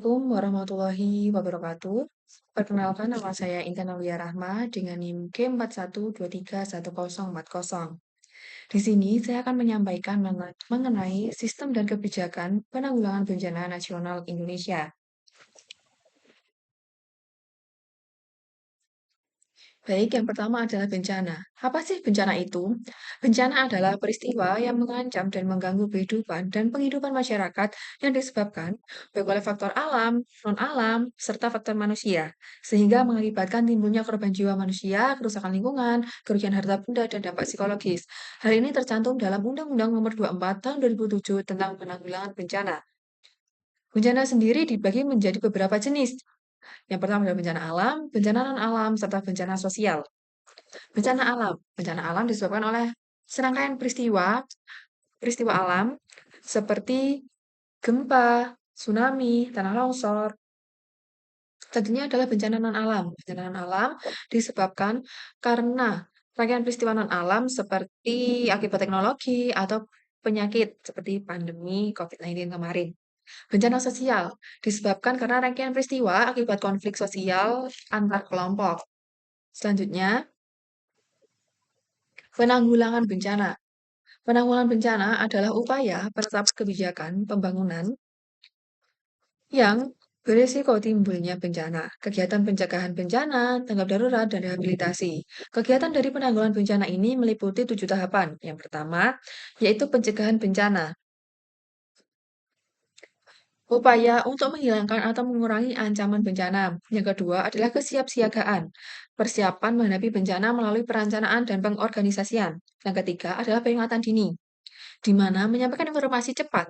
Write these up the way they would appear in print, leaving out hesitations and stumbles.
Assalamualaikum warahmatullahi wabarakatuh. Perkenalkan nama saya Intan Aulia Rahma dengan NIM K1423104. Di sini saya akan menyampaikan mengenai sistem dan kebijakan penanggulangan bencana nasional Indonesia. Baik, yang pertama adalah bencana. Apa sih bencana itu? Bencana adalah peristiwa yang mengancam dan mengganggu kehidupan dan penghidupan masyarakat yang disebabkan baik oleh faktor alam, non-alam, serta faktor manusia, sehingga mengakibatkan timbulnya korban jiwa manusia, kerusakan lingkungan, kerugian harta benda, dan dampak psikologis. Hal ini tercantum dalam Undang-Undang Nomor 24 Tahun 2007 tentang Penanggulangan Bencana. Bencana sendiri dibagi menjadi beberapa jenis. Yang pertama adalah bencana alam, bencana non-alam, serta bencana sosial. Bencana alam. Bencana alam disebabkan oleh serangkaian peristiwa, peristiwa alam seperti gempa, tsunami, tanah longsor. Tentunya adalah bencana non-alam. Bencana non-alam disebabkan karena rangkaian peristiwa non-alam seperti akibat teknologi atau penyakit seperti pandemi COVID-19 kemarin. Bencana sosial disebabkan karena rangkaian peristiwa akibat konflik sosial antar kelompok. Selanjutnya, penanggulangan bencana. Penanggulangan bencana adalah upaya penetapan kebijakan pembangunan yang berisiko timbulnya bencana, kegiatan pencegahan bencana, tanggap darurat, dan rehabilitasi. Kegiatan dari penanggulangan bencana ini meliputi 7 tahapan. Yang pertama, yaitu pencegahan bencana. Upaya untuk menghilangkan atau mengurangi ancaman bencana. Yang kedua adalah kesiapsiagaan. Persiapan menghadapi bencana melalui perencanaan dan pengorganisasian. Yang ketiga adalah peringatan dini, di mana menyampaikan informasi cepat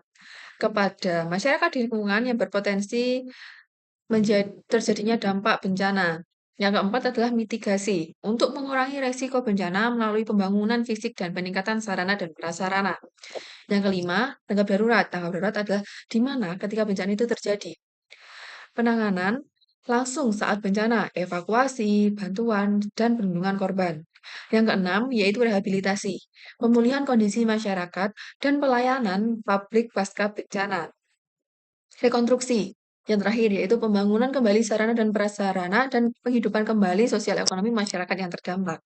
kepada masyarakat di lingkungan yang berpotensi terjadinya dampak bencana. Yang keempat adalah mitigasi, untuk mengurangi resiko bencana melalui pembangunan fisik dan peningkatan sarana dan prasarana. Yang kelima, tanggap darurat. Tanggap darurat adalah di mana ketika bencana itu terjadi. Penanganan langsung saat bencana, evakuasi, bantuan, dan perlindungan korban. Yang keenam, yaitu rehabilitasi, pemulihan kondisi masyarakat, dan pelayanan publik pasca bencana. Rekonstruksi, yang terakhir yaitu pembangunan kembali sarana dan prasarana dan penghidupan kembali sosial ekonomi masyarakat yang terdampak.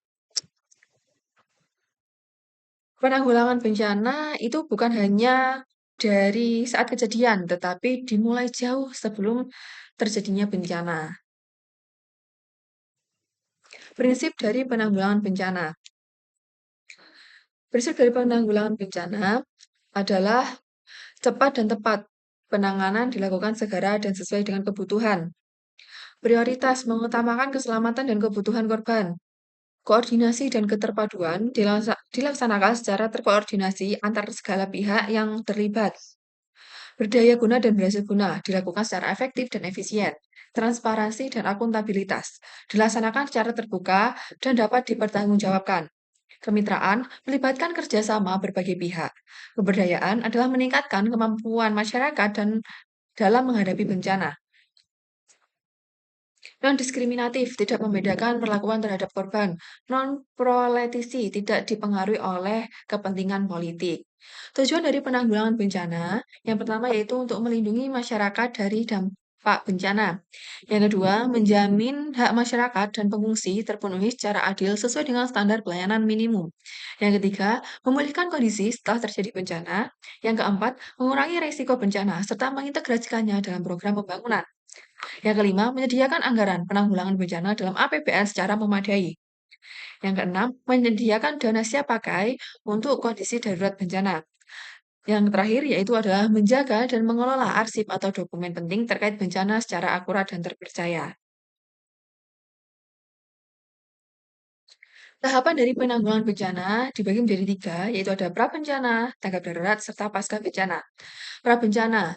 Penanggulangan bencana itu bukan hanya dari saat kejadian, tetapi dimulai jauh sebelum terjadinya bencana. Prinsip dari penanggulangan bencana. Prinsip dari penanggulangan bencana adalah cepat dan tepat. Penanganan dilakukan segera dan sesuai dengan kebutuhan. Prioritas mengutamakan keselamatan dan kebutuhan korban. Koordinasi dan keterpaduan dilaksanakan secara terkoordinasi antar segala pihak yang terlibat. Berdaya guna dan berhasil guna dilakukan secara efektif dan efisien. Transparansi dan akuntabilitas dilaksanakan secara terbuka dan dapat dipertanggungjawabkan. Kemitraan melibatkan kerjasama berbagai pihak. Keberdayaan adalah meningkatkan kemampuan masyarakat dan dalam menghadapi bencana. Non-diskriminatif, tidak membedakan perlakuan terhadap korban. Non-proletisi, tidak dipengaruhi oleh kepentingan politik. Tujuan dari penanggulangan bencana, yang pertama yaitu untuk melindungi masyarakat dari dampak bencana. Yang kedua, menjamin hak masyarakat dan pengungsi terpenuhi secara adil sesuai dengan standar pelayanan minimum. Yang ketiga, memulihkan kondisi setelah terjadi bencana. Yang keempat, mengurangi risiko bencana serta mengintegrasikannya dalam program pembangunan. Yang kelima, menyediakan anggaran penanggulangan bencana dalam APBN secara memadai. Yang keenam, menyediakan dana siap pakai untuk kondisi darurat bencana. Yang terakhir yaitu adalah menjaga dan mengelola arsip atau dokumen penting terkait bencana secara akurat dan terpercaya. Tahapan dari penanggulangan bencana dibagi menjadi tiga, yaitu ada pra-bencana, tanggap darurat, serta pasca bencana. Pra-bencana,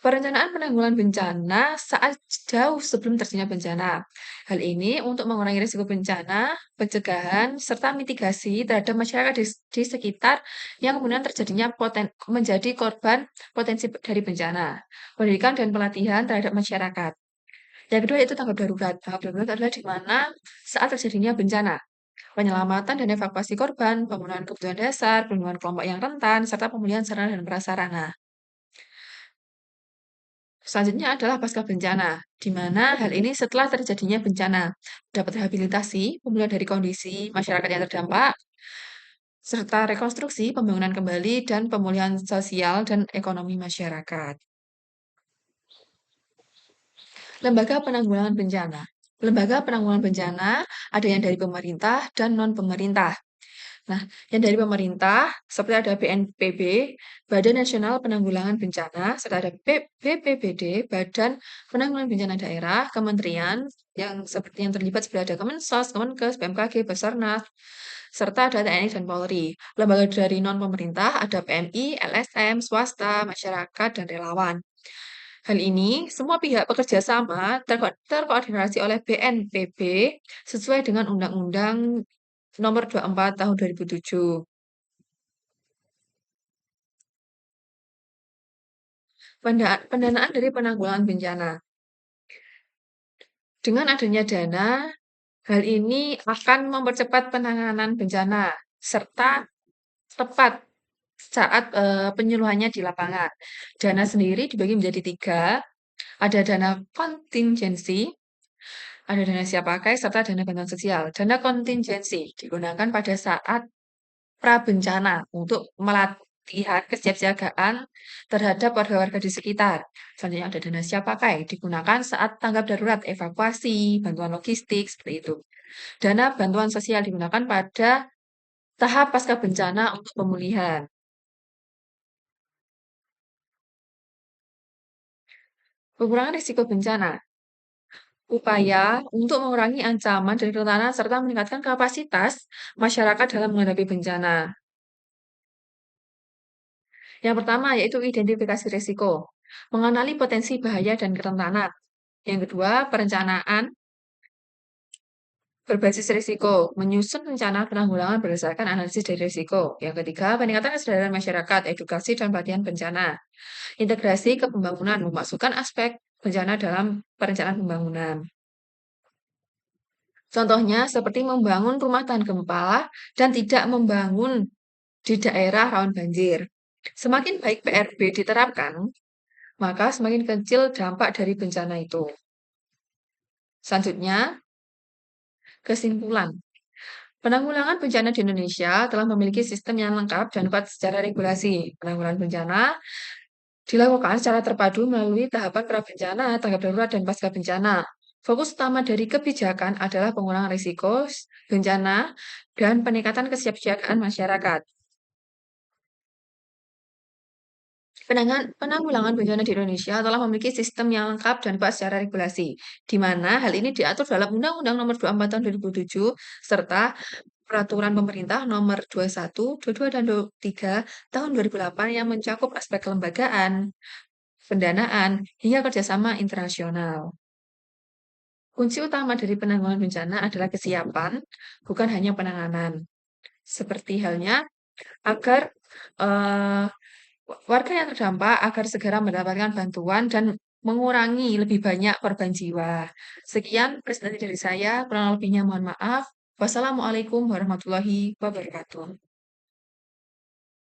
perencanaan penanggulangan bencana saat jauh sebelum terjadinya bencana. Hal ini untuk mengurangi risiko bencana, pencegahan, serta mitigasi terhadap masyarakat di sekitar yang kemudian terjadinya menjadi korban potensi dari bencana. Pendidikan dan pelatihan terhadap masyarakat. Yang kedua yaitu tanggap darurat. Tanggap darurat adalah di mana saat terjadinya bencana. Penyelamatan dan evakuasi korban, pemenuhan kebutuhan dasar, perlindungan kelompok yang rentan, serta pemulihan sarana dan prasarana. Selanjutnya adalah pasca bencana, di mana hal ini setelah terjadinya bencana, dapat rehabilitasi, pemulihan dari kondisi masyarakat yang terdampak, serta rekonstruksi, pembangunan kembali, dan pemulihan sosial dan ekonomi masyarakat. Lembaga penanggulangan bencana. Lembaga penanggulangan bencana ada yang dari pemerintah dan non-pemerintah. Nah, yang dari pemerintah seperti ada BNPB, Badan Nasional Penanggulangan Bencana, serta ada BPBD, Badan Penanggulangan Bencana Daerah, kementerian yang seperti yang terlibat seperti ada Kemensos, Kemenkes, BMKG, Basarnas, serta ada TNI dan Polri. Lembaga dari non-pemerintah ada PMI, LSM, swasta, masyarakat, dan relawan. Hal ini, semua pihak bekerja sama terkoordinasi oleh BNPB sesuai dengan Undang-Undang Nomor 24 Tahun 2007. Pendanaan dari penanggulangan bencana. Dengan adanya dana, hal ini akan mempercepat penanganan bencana serta tepat saat penyuluhannya di lapangan. Dana sendiri dibagi menjadi tiga, ada dana kontingensi, ada dana siap pakai, serta dana bantuan sosial. Dana kontingensi digunakan pada saat prabencana untuk melatihan kesiapsiagaan terhadap warga-warga di sekitar. Selanjutnya ada dana siap pakai digunakan saat tanggap darurat, evakuasi, bantuan logistik, seperti itu. Dana bantuan sosial digunakan pada tahap pasca bencana untuk pemulihan. Pengurangan risiko bencana. Upaya untuk mengurangi ancaman dari kerentanan serta meningkatkan kapasitas masyarakat dalam menghadapi bencana. Yang pertama yaitu identifikasi risiko, mengenali potensi bahaya dan kerentanan. Yang kedua, perencanaan berbasis risiko, menyusun rencana penanggulangan berdasarkan analisis dari risiko. Yang ketiga, peningkatan kesadaran masyarakat, edukasi dan pelatihan bencana. Integrasi ke pembangunan, memasukkan aspek bencana dalam perencanaan pembangunan. Contohnya seperti membangun rumah tahan gempa dan tidak membangun di daerah rawan banjir. Semakin baik PRB diterapkan, maka semakin kecil dampak dari bencana itu. Selanjutnya, kesimpulan. Penanggulangan bencana di Indonesia telah memiliki sistem yang lengkap dan kuat secara regulasi. Penanggulangan bencana dilakukan secara terpadu melalui tahapan prabencana, tanggap darurat, dan pasca bencana. Fokus utama dari kebijakan adalah pengurangan risiko bencana dan peningkatan kesiapsiagaan masyarakat. Penanggulangan bencana di Indonesia telah memiliki sistem yang lengkap dan kuat secara regulasi, di mana hal ini diatur dalam Undang-Undang Nomor 24 Tahun 2007 serta Peraturan Pemerintah Nomor 21, 22, dan 23 Tahun 2008 yang mencakup aspek kelembagaan, pendanaan, hingga kerjasama internasional. Kunci utama dari penanggulangan bencana adalah kesiapan, bukan hanya penanganan. Seperti halnya agar eh, warga yang terdampak agar segera mendapatkan bantuan dan mengurangi lebih banyak korban jiwa. Sekian presentasi dari saya, kurang lebihnya mohon maaf. Wassalamualaikum warahmatullahi wabarakatuh.